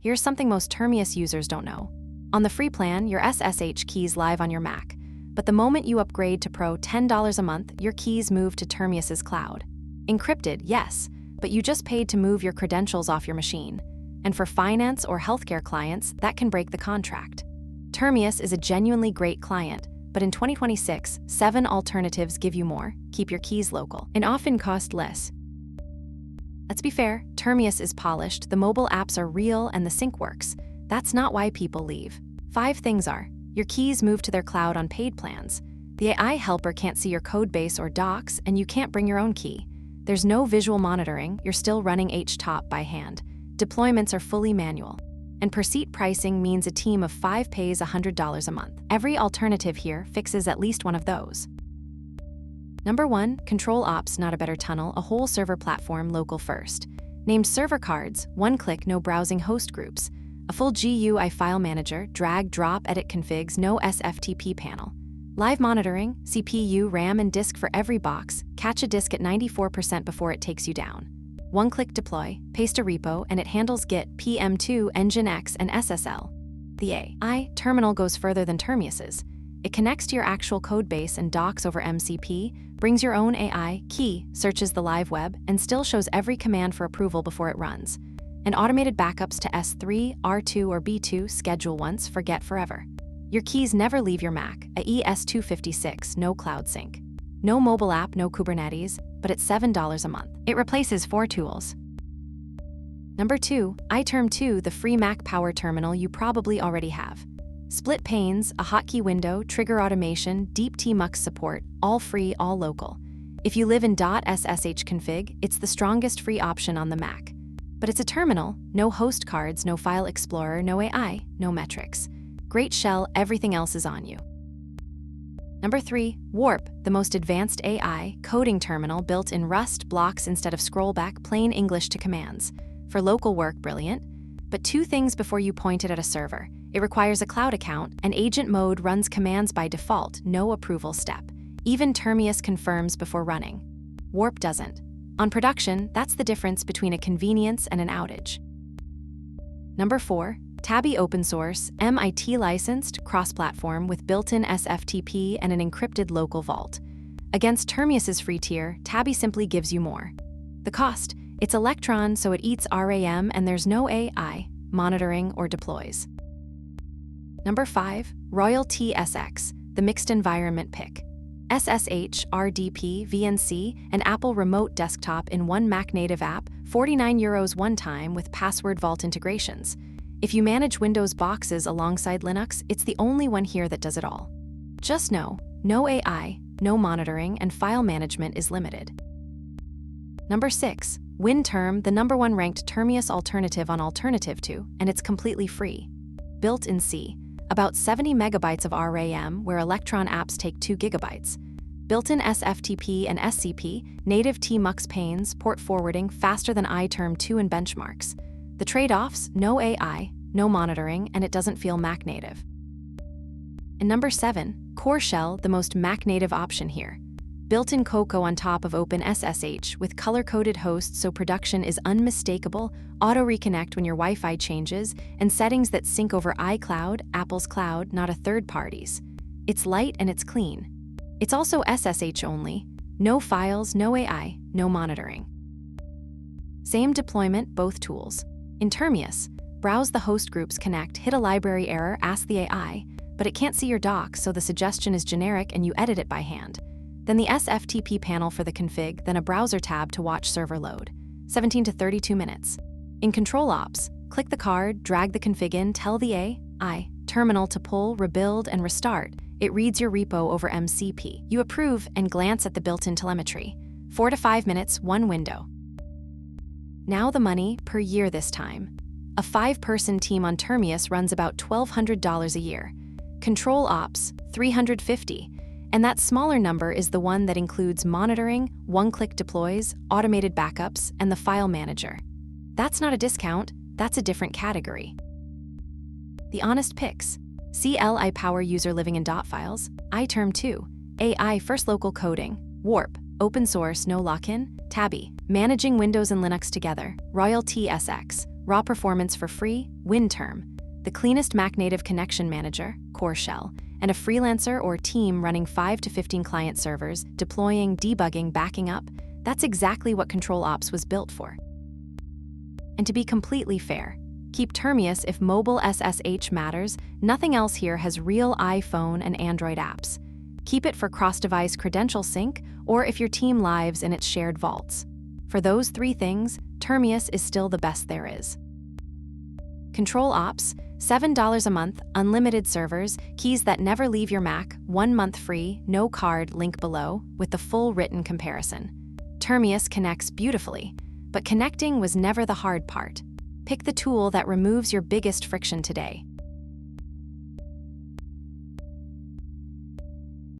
Here's something most Termius users don't know. On the free plan, your SSH key's live on your Mac. But the moment you upgrade to Pro $10 a month, your keys move to Termius's cloud. Encrypted, yes, but you just paid to move your credentials off your machine. And for finance or healthcare clients, that can break the contract. Termius is a genuinely great client, but in 2026, 7 alternatives give you more, keep your keys local, and often cost less. Let's be fair, Termius is polished, the mobile apps are real, and the sync works. That's not why people leave. 5 things are: your keys move to their cloud on paid plans. The AI helper can't see your codebase or docs, and you can't bring your own key. There's no visual monitoring, you're still running HTOP by hand. Deployments are fully manual. And per seat pricing means a team of 5 pays $100 a month. Every alternative here fixes at least one of those. Number 1, CtrlOps, not a better tunnel, a whole server platform local first. Named server cards, one click, no browsing host groups. A full GUI file manager, drag, drop, edit configs, no SFTP panel. Live monitoring, CPU, RAM, and disk for every box. Catch a disk at 94% before it takes you down. One-click deploy, paste a repo, and it handles Git, PM2, Nginx, and SSL. The AI terminal goes further than Termius's. It connects to your actual codebase and docs over MCP, brings your own AI key, searches the live web, and still shows every command for approval before it runs. And automated backups to S3, R2, or B2, schedule once, forget forever. Your keys never leave your Mac, a ES256, no cloud sync. No mobile app, no Kubernetes, but it's $7 a month. It replaces 4 tools. Number 2, iTerm 2, the free Mac power terminal you probably already have. Split panes, a hotkey window, trigger automation, deep tmux support, all free, all local. If you live in .ssh config, it's the strongest free option on the Mac. But it's a terminal, no host cards, no file explorer, no AI, no metrics. Great shell, everything else is on you. Number 3, Warp, the most advanced AI coding terminal built in Rust blocks instead of scrollback, plain English to commands. For local work, brilliant. But 2 things before you point it at a server. It requires a cloud account, and agent mode runs commands by default, no approval step. Even Termius confirms before running. Warp doesn't. On production, that's the difference between a convenience and an outage. Number 4, Tabby open source, MIT licensed, cross-platform with built-in SFTP and an encrypted local vault. Against Termius's free tier, Tabby simply gives you more. The cost, it's Electron, so it eats RAM and there's no AI, monitoring, or deploys. Number 5, Royal TSX, the mixed environment pick. SSH, RDP, VNC, and Apple Remote Desktop in one Mac native app, €49 one time with password vault integrations. If you manage Windows boxes alongside Linux, it's the only one here that does it all. Just know, no AI, no monitoring, and file management is limited. Number 6, WindTerm, the #1 ranked Termius alternative on Alternative 2, and it's completely free. Built in C, about 70 megabytes of RAM, where Electron apps take 2 gigabytes. Built-in SFTP and SCP, native tmux panes, port forwarding, faster than iTerm 2 and benchmarks. The trade-offs, no AI, no monitoring, and it doesn't feel Mac native. And number 7, Core Shell, the most Mac native option here. Built-in Cocoa on top of OpenSSH with color-coded hosts so production is unmistakable, auto-reconnect when your Wi-Fi changes, and settings that sync over iCloud, Apple's cloud, not a third party's. It's light and it's clean. It's also SSH only, no files, no AI, no monitoring. Same deployment, both tools. In Termius, browse the host groups, connect, hit a library error, ask the AI, but it can't see your docs, so the suggestion is generic and you edit it by hand. Then the SFTP panel for the config, then a browser tab to watch server load. 17 to 32 minutes. In CtrlOps, click the card, drag the config in, tell the AI terminal to pull, rebuild, and restart. It reads your repo over MCP. You approve and glance at the built-in telemetry. 4 to 5 minutes, one window. Now the money per year this time. A 5-person team on Termius runs about $1,200 a year. CtrlOps, $350. And that smaller number is the one that includes monitoring, one-click deploys, automated backups, and the file manager. That's not a discount, that's a different category. The honest picks. CLI power user living in dotfiles, iTerm 2, AI first local coding, Warp, open source no lock-in, Tabby, managing Windows and Linux together, Royal TSX, raw performance for free, WindTerm, the cleanest Mac native connection manager, Core Shell, and a freelancer or team running 5 to 15 client servers, deploying, debugging, backing up. That's exactly what CtrlOps was built for. And to be completely fair, keep Termius if mobile SSH matters. Nothing else here has real iPhone and Android apps. Keep it for cross-device credential sync or if your team lives in its shared vaults. For those three things, Termius is still the best there is. CtrlOps, $7 a month, unlimited servers, keys that never leave your Mac, 1 month free, no card, link below, with the full written comparison. Termius connects beautifully, but connecting was never the hard part. Pick the tool that removes your biggest friction today.